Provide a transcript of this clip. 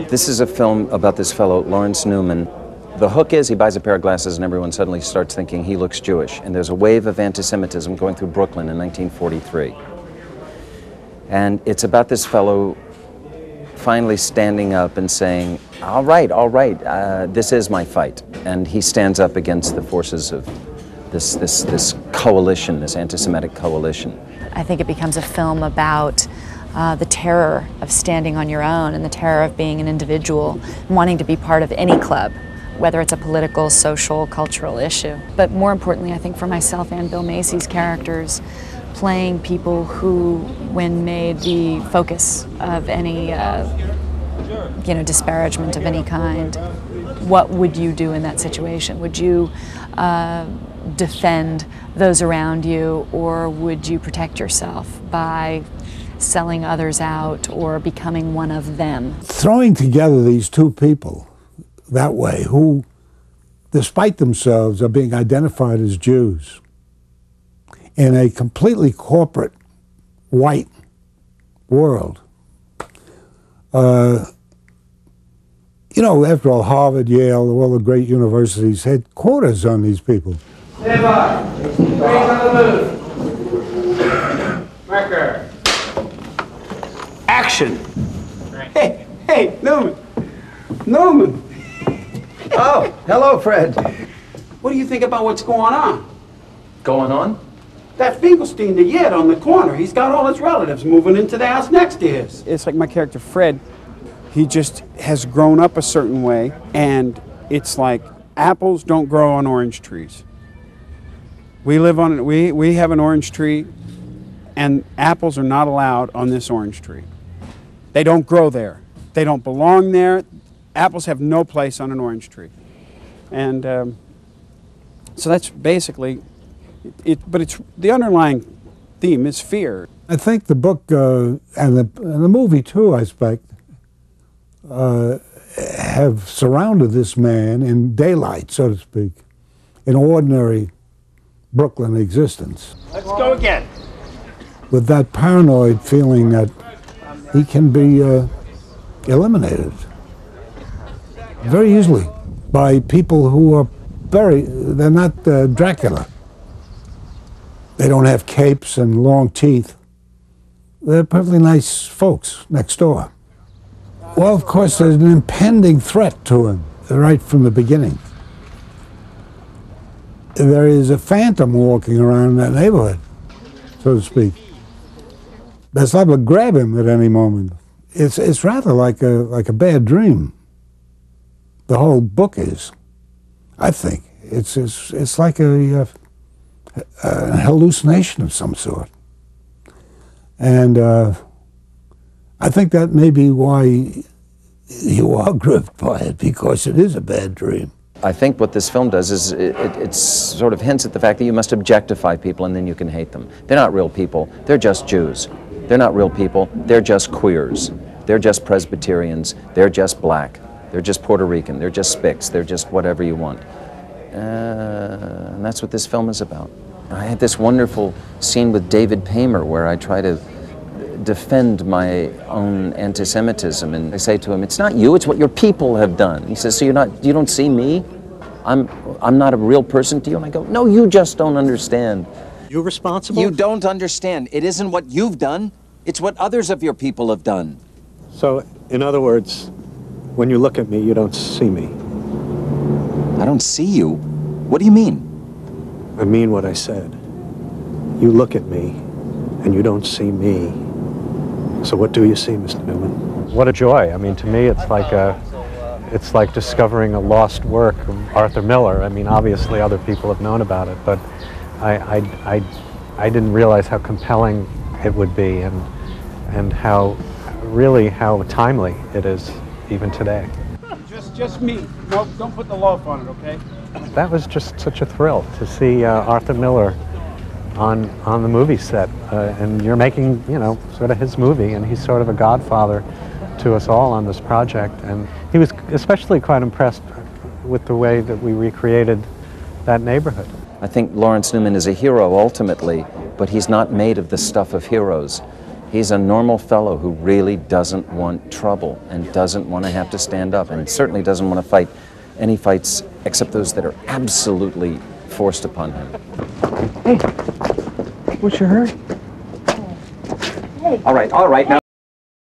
This is a film about this fellow, Lawrence Newman. The hook is he buys a pair of glasses and everyone suddenly starts thinking he looks Jewish. And there's a wave of anti-Semitism going through Brooklyn in 1943. And it's about this fellow finally standing up and saying, all right, this is my fight. And he stands up against the forces of this coalition, this anti-Semitic coalition. I think it becomes a film about the terror of standing on your own and the terror of being an individual, wanting to be part of any club, whether it's a political, social, cultural issue. But more importantly, I think for myself and Bill Macy's characters, playing people who, when made the focus of any disparagement of any kind, what would you do in that situation? Would you defend those around you, or would you protect yourself by selling others out or becoming one of them? Throwing together these two people that way, who, despite themselves, are being identified as Jews in a completely corporate, white world. After all, Harvard, Yale, all the great universities had quotas on these people. Stand by. Ready on the move. Marker. Action. Hey, Newman. Newman. Oh, hello, Fred. What do you think about what's going on? Going on? That Finkelstein, the Yid on the corner, he's got all his relatives moving into the house next to his. It's like my character Fred, he just has grown up a certain way, and it's like apples don't grow on orange trees. We have an orange tree, and apples are not allowed on this orange tree. They don't grow there. They don't belong there. Apples have no place on an orange tree. And so that's basically it, but it's the underlying theme is fear. I think the book and the movie too, I expect, have surrounded this man in daylight, so to speak, in ordinary Brooklyn existence. Let's go again. With that paranoid feeling that he can be eliminated very easily by people who are they're not Dracula. They don't have capes and long teeth. They're perfectly nice folks next door. Well, of course, there's an impending threat to him right from the beginning. There is a phantom walking around in that neighborhood, so to speak, that's liable to grab him at any moment. It's rather like a bad dream. The whole book is, I think. It's like a hallucination of some sort. And I think that may be why you are gripped by it, because it is a bad dream. I think what this film does is it sort of hints at the fact that you must objectify people and then you can hate them. They're not real people. They're just Jews. They're not real people. They're just queers. They're just Presbyterians. They're just black. They're just Puerto Rican. They're just Spics. They're just whatever you want. And that's what this film is about. I had this wonderful scene with David Paymer where I try to defend my own anti-Semitism, and I say to him, "It's not you, it's what your people have done." He says, "So you don't see me? I'm not a real person to you?" And I go, "No, you just don't understand. You're responsible? You don't understand. It isn't what you've done, it's what others of your people have done." So, in other words, when you look at me, you don't see me. I don't see you? What do you mean? I mean what I said. You look at me, and you don't see me. So what do you see, Mr. Newman? What a joy. I mean, to me, it's like discovering a lost work of Arthur Miller. I mean, obviously other people have known about it, but I didn't realize how compelling it would be, and how timely it is even today. Just me. No, don't put the loaf on it, okay? That was just such a thrill to see Arthur Miller on the movie set, and you're making, sort of his movie, and he's sort of a godfather to us all on this project. And he was especially quite impressed with the way that we recreated that neighborhood. I think Lawrence Newman is a hero ultimately, but he's not made of the stuff of heroes. He's a normal fellow who really doesn't want trouble and doesn't want to have to stand up, and certainly doesn't want to fight any fights except those that are absolutely forced upon him. Hey, what's your hurry? All right, now.